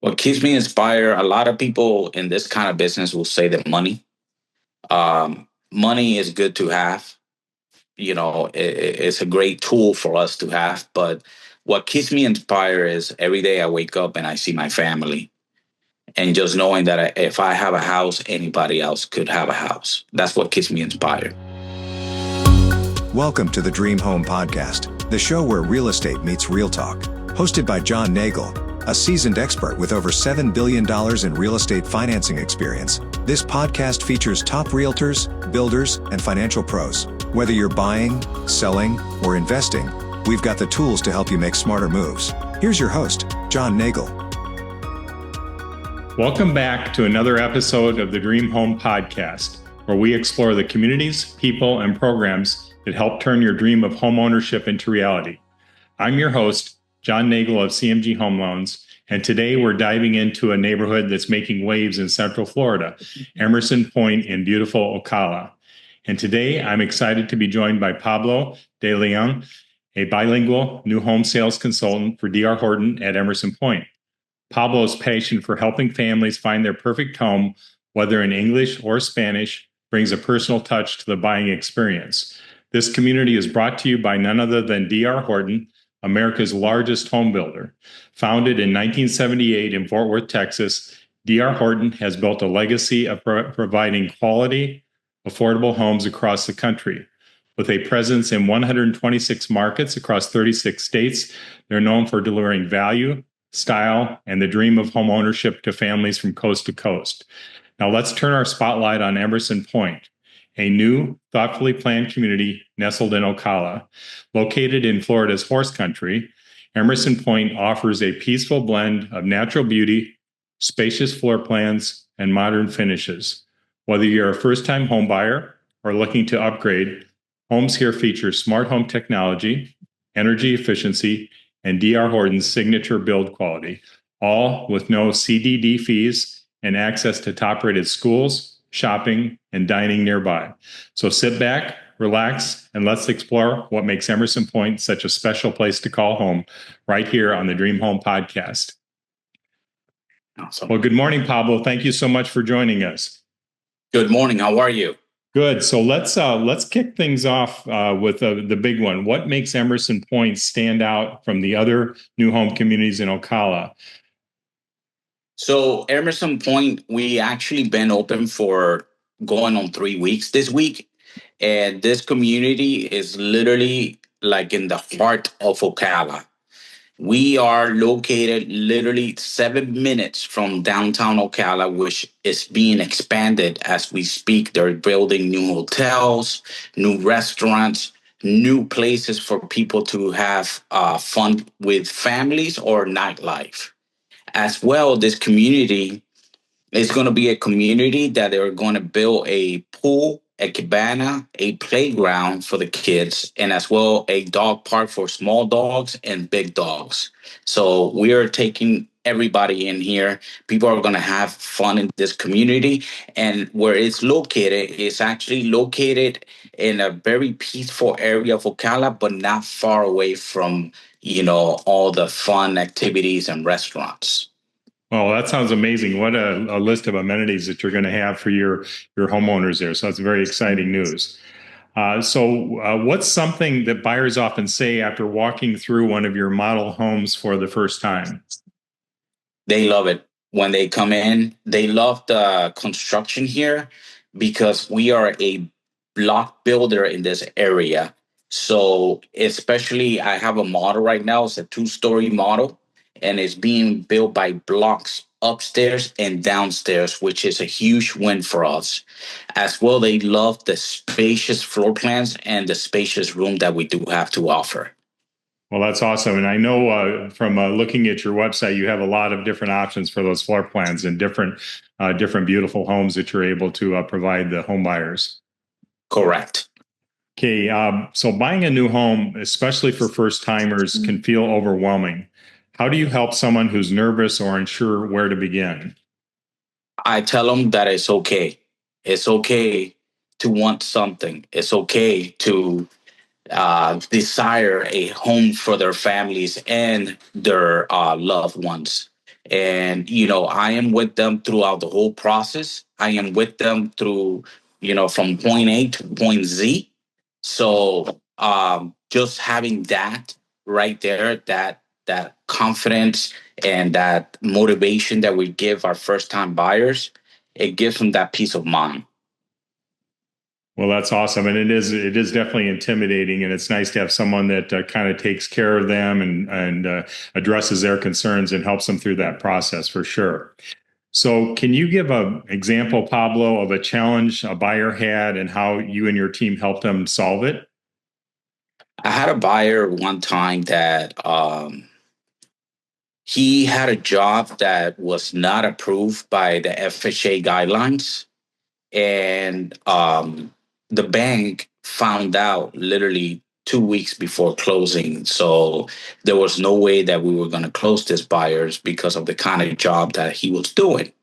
What keeps me inspired, a lot of people in this kind of business will say that money is good to have. It's a great tool for us to have. But what keeps me inspired is every day I wake up and I see my family, and just knowing that if I have a house, anybody else could have a house. That's what keeps me inspired. Welcome to the Dream Home Podcast, the show where real estate meets real talk. Hosted by John Nagle, a seasoned expert with over $7 billion in real estate financing experience. This podcast features top realtors, builders, and financial pros. Whether you're buying, selling, or investing, we've got the tools to help you make smarter moves. Here's your host, John Nagle. Welcome back to another episode of the Dream Home Podcast, where we explore the communities, people, and programs that help turn your dream of home ownership into reality. I'm your host, John Nagle of CMG Home Loans, and today we're diving into a neighborhood that's making waves in Central Florida, Emerson Pointe in beautiful Ocala. And today I'm excited to be joined by Pablo De Leon, a bilingual new home sales consultant for DR Horton at Emerson Pointe. Pablo's passion for helping families find their perfect home, whether in English or Spanish, brings a personal touch to the buying experience. This community is brought to you by none other than DR Horton, America's largest home builder. Founded in 1978 in Fort Worth, Texas, DR Horton has built a legacy of providing quality, affordable homes across the country. With a presence in 126 markets across 36 states, they're known for delivering value, style, and the dream of home ownership to families from coast to coast. Now let's turn our spotlight on Emerson Pointe, a new, thoughtfully planned community nestled in Ocala. Located in Florida's horse country, Emerson Pointe offers a peaceful blend of natural beauty, spacious floor plans, and modern finishes. Whether you're a first-time home buyer or looking to upgrade, homes here feature smart home technology, energy efficiency, and DR Horton's signature build quality, all with no CDD fees and access to top-rated schools, shopping, and dining nearby. So sit back, relax, and let's explore what makes Emerson Pointe such a special place to call home right here on the Dream Home Podcast. Awesome. Well, good morning, Pablo. Thank you so much for joining us. Good morning. How are you? Good. So let's kick things off with the big one. What makes Emerson Pointe stand out from the other new home communities in Ocala? So Emerson Pointe, we actually been open for going on 3 weeks this week. And this community is literally like in the heart of Ocala. We are located literally 7 minutes from downtown Ocala, which is being expanded as we speak. They're building new hotels, new restaurants, new places for people to have fun with families or nightlife. As well, this community is going to be a community that they're going to build a pool, a cabana, a playground for the kids, and as well a dog park for small dogs and big dogs. So we are taking everybody in here. People are going to have fun in this community. And where it's located is actually located in a very peaceful area of Ocala, but not far away from, all the fun activities and restaurants. Well, that sounds amazing. What a list of amenities that you're going to have for your homeowners there. So that's very exciting news. What's something that buyers often say after walking through one of your model homes for the first time? They love it. When they come in, they love the construction here because we are a block builder in this area. So especially I have a model right now. It's a 2-story model, and it's being built by blocks upstairs and downstairs, which is a huge win for us. As well, they love the spacious floor plans and the spacious room that we do have to offer. Well, that's awesome. And I know from looking at your website, you have a lot of different options for those floor plans and different beautiful homes that you're able to provide the home buyers. Correct. Okay. So buying a new home, especially for first timers, can feel overwhelming. How do you help someone who's nervous or unsure where to begin? I tell them that it's okay. It's okay to want something. It's okay to desire a home for their families and their loved ones. And, I am with them throughout the whole process. I am with them through, from point A to point Z. So just having that right there, that confidence and that motivation that we give our first time buyers, it gives them that peace of mind. Well, that's awesome, and it is definitely intimidating, and it's nice to have someone that kind of takes care of them and addresses their concerns and helps them through that process for sure. So, can you give an example, Pablo, of a challenge a buyer had and how you and your team helped them solve it? I had a buyer one time that he had a job that was not approved by the FHA guidelines, and the bank found out literally 2 weeks before closing. So there was no way that we were going to close this buyers because of the kind of job that he was doing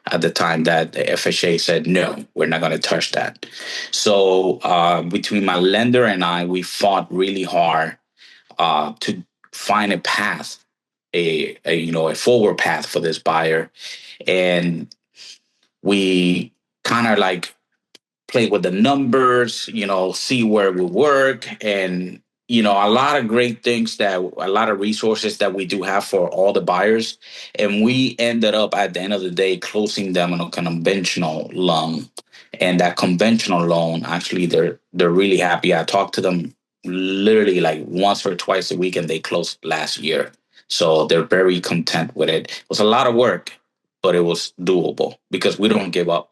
at the time that the FHA said, no, we're not going to touch that. So between my lender and I, we fought really hard to find a path, a forward path for this buyer. And we kind of like play with the numbers, see where we work, and a lot of great things, that a lot of resources that we do have for all the buyers. And we ended up at the end of the day closing them on a conventional loan. And that conventional loan, actually, they're really happy. I talked to them literally like once or twice a week, and they closed last year. So they're very content with it. It was a lot of work, but it was doable because we don't give up.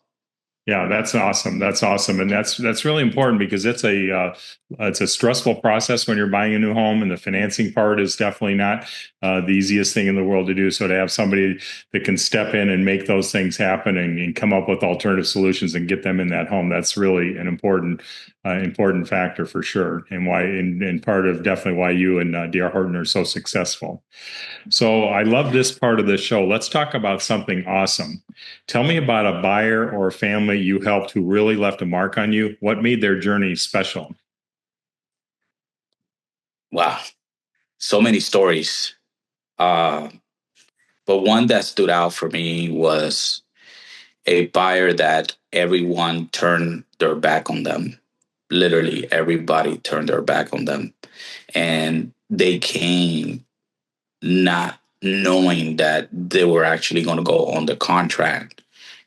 Yeah, that's awesome. That's awesome, and that's really important because it's a stressful process when you're buying a new home, and the financing part is definitely not the easiest thing in the world to do. So to have somebody that can step in and make those things happen and come up with alternative solutions and get them in that home, that's really an important factor for sure, and why and part of definitely why you and D.R. Horton are so successful. So I love this part of the show. Let's talk about something awesome. Tell me about a buyer or a family you helped who really left a mark on you. What made their journey special? Wow, so many stories. Uh, but one that stood out for me was a buyer that everyone turned their back on them. Literally, everybody turned their back on them. And they came not knowing that they were actually going to go on the contract.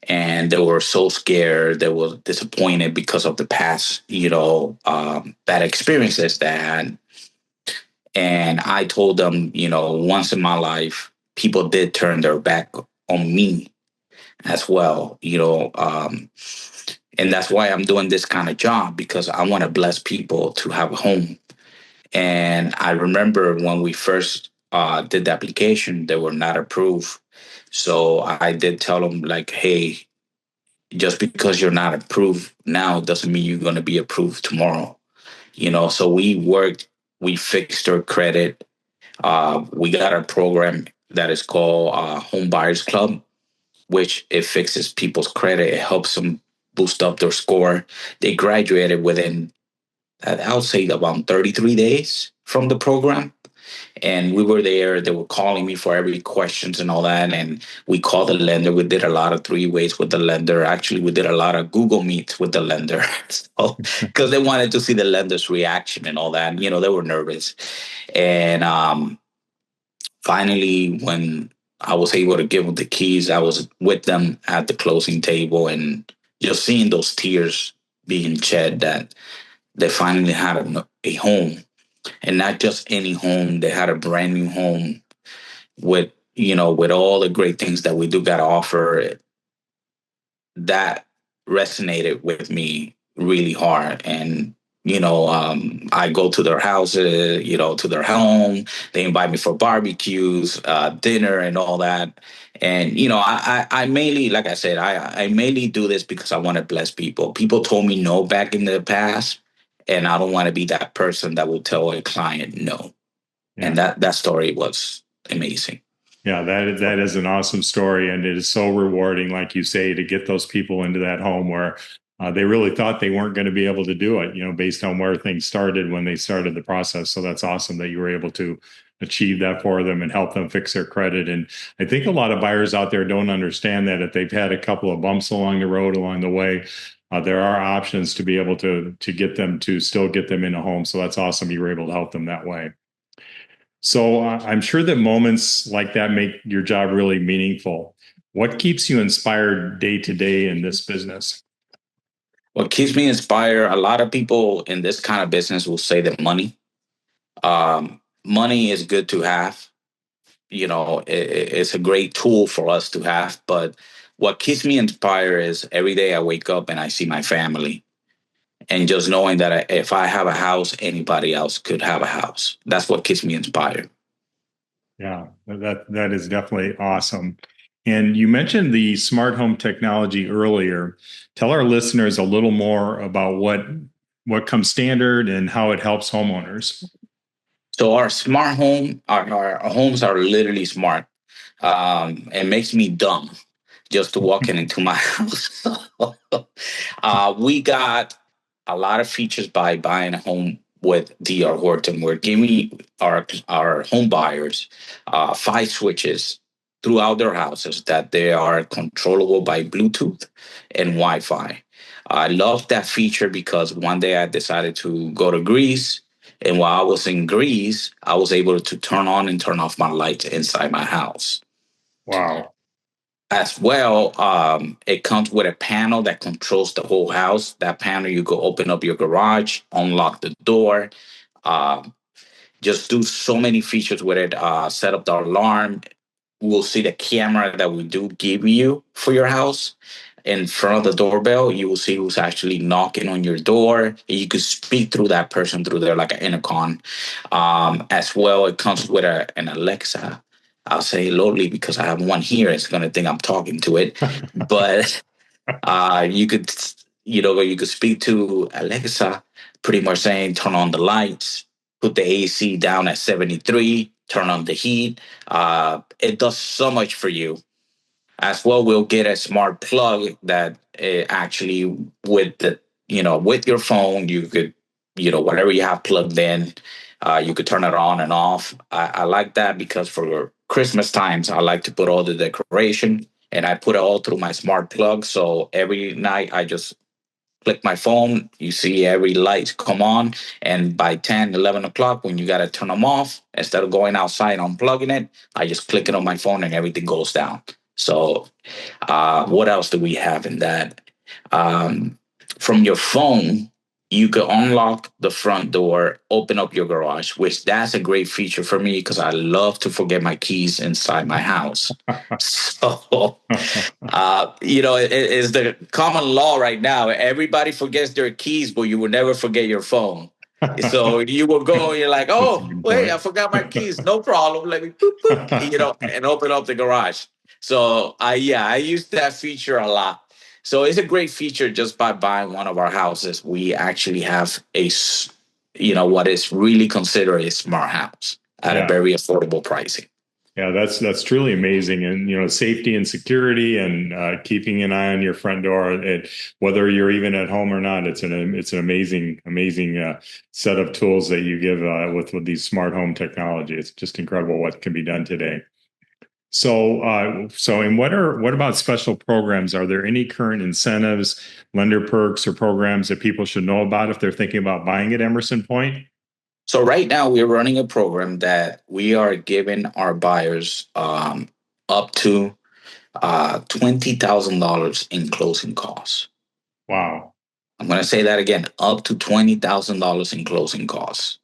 And they were so scared, they were disappointed because of the past, bad experiences they had. And I told them, once in my life, people did turn their back on me as well, and that's why I'm doing this kind of job, because I want to bless people to have a home. And I remember when we first did the application, they were not approved. So I did tell them, like, hey, just because you're not approved now doesn't mean you're going to be approved tomorrow. So we fixed their credit. We got a program that is called Home Buyers Club, which it fixes people's credit. It helps them boost up their score. They graduated within, I would say, about 33 days from the program. And we were there. They were calling me for every questions and all that. And we called the lender. We did a lot of three ways with the lender. Actually, we did a lot of Google Meets with the lender. So, because they wanted to see the lender's reaction and all that. And, they were nervous. And finally, when I was able to give them the keys, I was with them at the closing table, and just seeing those tears being shed that they finally had a home, and not just any home. They had a brand new home with, with all the great things that we do got to offer. That resonated with me really hard. And I go to their houses, to their home. They invite me for barbecues, dinner, and all that. And I mainly, like I said, I mainly do this because I want to bless people. People told me no back in the past, and I don't want to be that person that will tell a client no. Yeah. And that story was amazing. Yeah, that is an awesome story, and it is so rewarding, like you say, to get those people into that home where they really thought they weren't going to be able to do it, based on where things started when they started the process. So that's awesome that you were able to achieve that for them and help them fix their credit. And I think a lot of buyers out there don't understand that if they've had a couple of bumps along the road along the way, there are options to be able to get them to still get them in a home. So that's awesome. You were able to help them that way. So I'm sure that moments like that make your job really meaningful. What keeps you inspired day to day in this business? What keeps me inspired, a lot of people in this kind of business will say that money is good to have. It's a great tool for us to have. But what keeps me inspired is every day I wake up and I see my family, and just knowing that if I have a house, anybody else could have a house. That's what keeps me inspired. Yeah, that is definitely awesome. And you mentioned the smart home technology earlier. Tell our listeners a little more about what comes standard and how it helps homeowners. So our smart home, our homes are literally smart. It makes me dumb just to walk into my house. We got a lot of features by buying a home with DR Horton. We're giving our home buyers 5 switches throughout their houses that they are controllable by Bluetooth and Wi-Fi. I love that feature because one day I decided to go to Greece. And while I was in Greece, I was able to turn on and turn off my lights inside my house. Wow. As well, it comes with a panel that controls the whole house. That panel, you go open up your garage, unlock the door, uh, just do so many features with it. Set up the alarm. We'll see the camera that we do give you for your house. In front of the doorbell, you will see who's actually knocking on your door. And you could speak through that person through there like an intercom. As well, it comes with an Alexa. I'll say lowly because I have one here. It's going to think I'm talking to it. But you could, you could speak to Alexa, pretty much saying, turn on the lights, put the AC down at 73, turn on the heat. It does so much for you. As well, we'll get a smart plug that actually with your phone, you could, whatever you have plugged in, you could turn it on and off. I like that because for Christmas times, I like to put all the decoration and I put it all through my smart plug. So every night I just click my phone, you see every light come on. And by 10, 11 o'clock, when you got to turn them off, instead of going outside and unplugging it, I just click it on my phone and everything goes down. So what else do we have in that? From your phone, you can unlock the front door, open up your garage, which that's a great feature for me because I love to forget my keys inside my house. So, it is the common law right now. Everybody forgets their keys, but you will never forget your phone. So you will go, you're like, oh, wait, I forgot my keys. No problem. Let me, boop, boop, and open up the garage. So I use that feature a lot. So it's a great feature just by buying one of our houses. We actually have what is really considered a smart house at a very affordable pricing. Yeah, that's truly amazing, and safety and security, and keeping an eye on your front door, whether you're even at home or not. It's an amazing set of tools that you give with these smart home technology. It's just incredible what can be done today. So, and what about special programs? Are there any current incentives, lender perks, or programs that people should know about if they're thinking about buying at Emerson Pointe? So right now we're running a program that we are giving our buyers up to $20,000 in closing costs. Wow! I'm going to say that again: up to $20,000 in closing costs.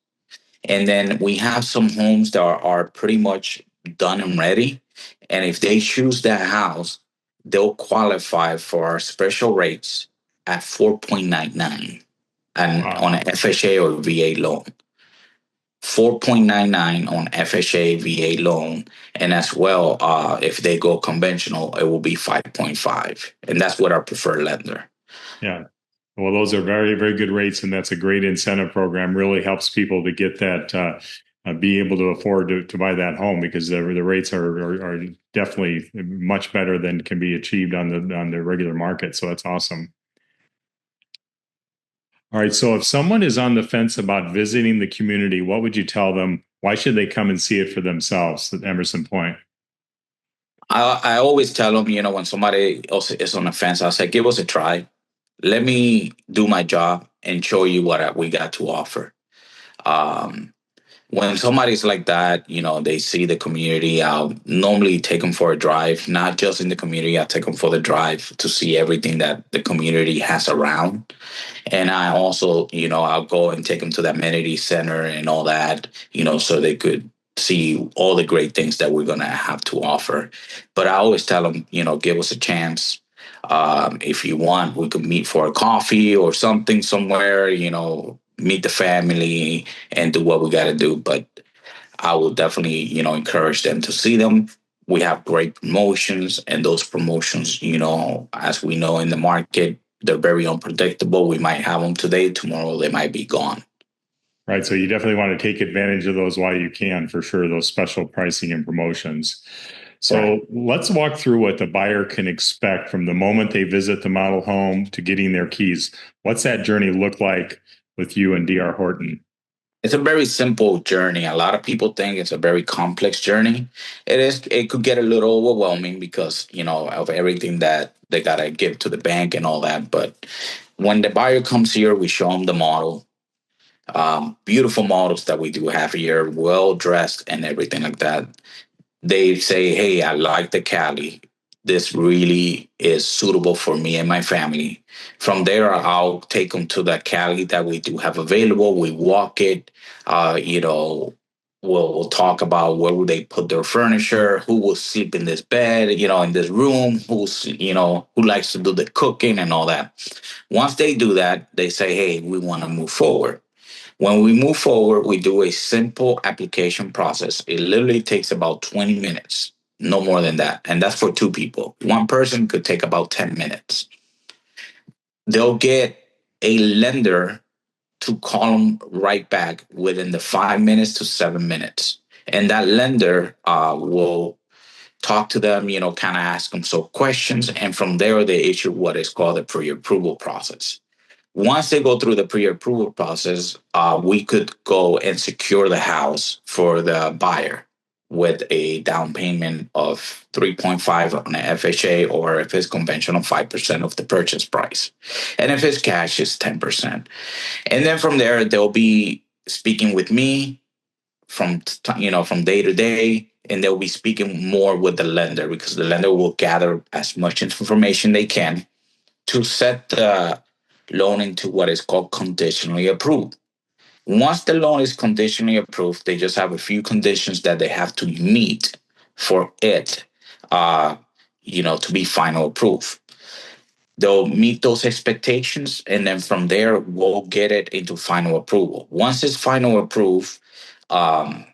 And then we have some homes that are pretty much done and ready. And if they choose that house, they'll qualify for our special rates at 4.99 and on an FHA or VA loan. 4.99 on FHA VA loan. And as well, if they go conventional, it will be 5.5. And that's what our preferred lender. Yeah. Well, those are very, very good rates, and that's a great incentive program. Really helps people to get that, be able to afford to buy that home because the rates are definitely much better than can be achieved on the regular market. So that's awesome. All right. So if someone is on the fence about visiting the community, what would you tell them Why should they come and see it for themselves at Emerson Pointe? I always tell them, when somebody else is on the fence, I say, give us a try. Let me do my job and show you what we got to offer. Um, when somebody's like that, they see the community. I'll normally take them for a drive, not just in the community. I take them for the drive to see everything that the community has around. And I also, I'll go and take them to the amenity center and all that, so they could see all the great things that we're going to have to offer. But I always tell them, give us a chance. If you want, we could meet for a coffee or something somewhere, meet the family and do what we got to do. But I will definitely, encourage them to see them. We have great promotions, and those promotions, as we know in the market, they're very unpredictable. We might have them today, tomorrow they might be gone. Right. So you definitely want to take advantage of those while you can, for sure, those special pricing and promotions. So Right. let's walk through what the buyer can expect from the moment they visit the model home to getting their keys. What's that journey look like with you and DR Horton? It's a very simple journey. A lot of people think it's a very complex journey. It is. It could get a little overwhelming because, of everything that they got to give to the bank and all that. But when the buyer comes here, we show them the model. Beautiful models that we do have here, well dressed and everything like that. They say, hey, I like the Cali. This really is suitable for me and my family. From there, I'll take them to the Cali that we do have available. We walk it. Uh, you know, we'll talk about where would they put their furniture, who will sleep in this bed, in this room, who likes to do the cooking and all that. Once they do that, they say, hey, we want to move forward. When we move forward, we do a simple application process. It literally takes about 20 minutes, no more than that. And that's for two people. One person could take about 10 minutes. They'll get a lender to call them right back within the 5 minutes to 7 minutes. And that lender will talk to them, kind of ask them some questions. And from there, they issue what is called the pre approval process. Once they go through the pre-approval process, we could go and secure the house for the buyer with a down payment of 3.5 on an FHA, or if it's conventional, 5% of the purchase price. And if it's cash, it's 10%. And then from there, they'll be speaking with me from day to day, and they'll be speaking more with the lender because the lender will gather as much information they can to set the loan into what is called conditionally approved. Once the loan is conditionally approved, they just have a few conditions that they have to meet for it, uh, to be final approved. They'll meet those expectations, and then from there, we'll get it into final approval. Once it's final approved, um,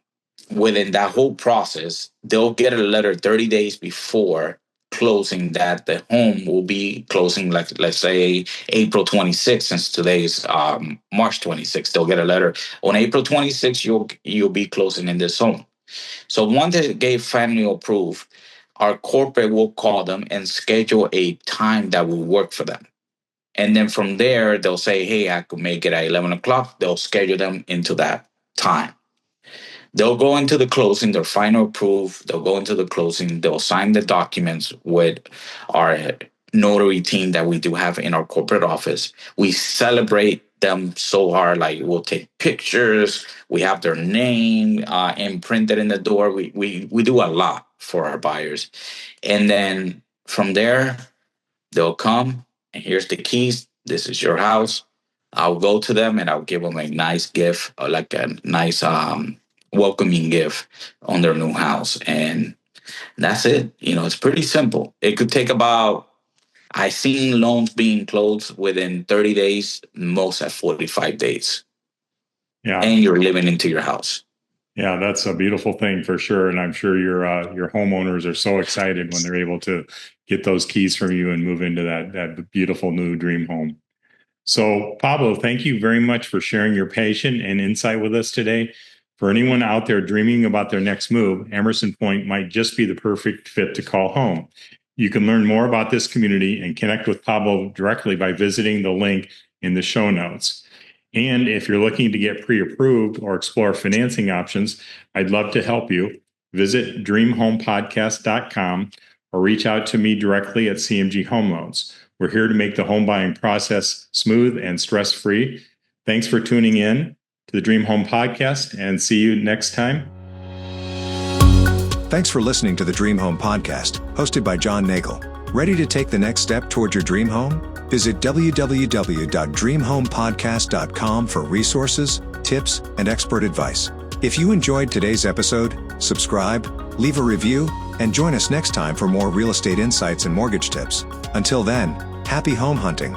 within that whole process, they'll get a letter 30 days before closing that the home will be closing, like let's say April 26th, since today's March 26th. They'll get a letter on April 26th, you'll be closing in this home. So once they get final approved, our corporate will call them and schedule a time that will work for them. And then from there, they'll say, hey, I could make it at 11 o'clock. They'll schedule them into that time. They'll go into the closing, their final approve. They'll go into the closing. They'll sign the documents with our notary team that we do have in our corporate office. We celebrate them so hard. Like, we'll take pictures. We have their name imprinted in the door. We do a lot for our buyers. And then from there, they'll come and here's the keys. This is your house. I'll go to them and I'll give them a nice gift, like a nice welcoming gift on their new house. And that's it. It's pretty simple. It could take about, I've seen loans being closed within 30 days, most at 45 days. Yeah. And you're living into your house. Yeah, that's a beautiful thing for sure. And I'm sure your homeowners are so excited when they're able to get those keys from you and move into that beautiful new dream home. So, Pablo, thank you very much for sharing your passion and insight with us today. For anyone out there dreaming about their next move, Emerson Pointe might just be the perfect fit to call home. You can learn more about this community and connect with Pablo directly by visiting the link in the show notes. And if you're looking to get pre-approved or explore financing options, I'd love to help you. Visit dreamhomepodcast.com or reach out to me directly at CMG Home Loans. We're here to make the home buying process smooth and stress-free. Thanks for tuning in to the Dream Home Podcast, and see you next time. Thanks for listening to the Dream Home Podcast, hosted by John Nagle. Ready to take the next step toward your dream home? Visit www.dreamhomepodcast.com for resources, tips, and expert advice. If you enjoyed today's episode, subscribe, leave a review, and join us next time for more real estate insights and mortgage tips. Until then, happy home hunting.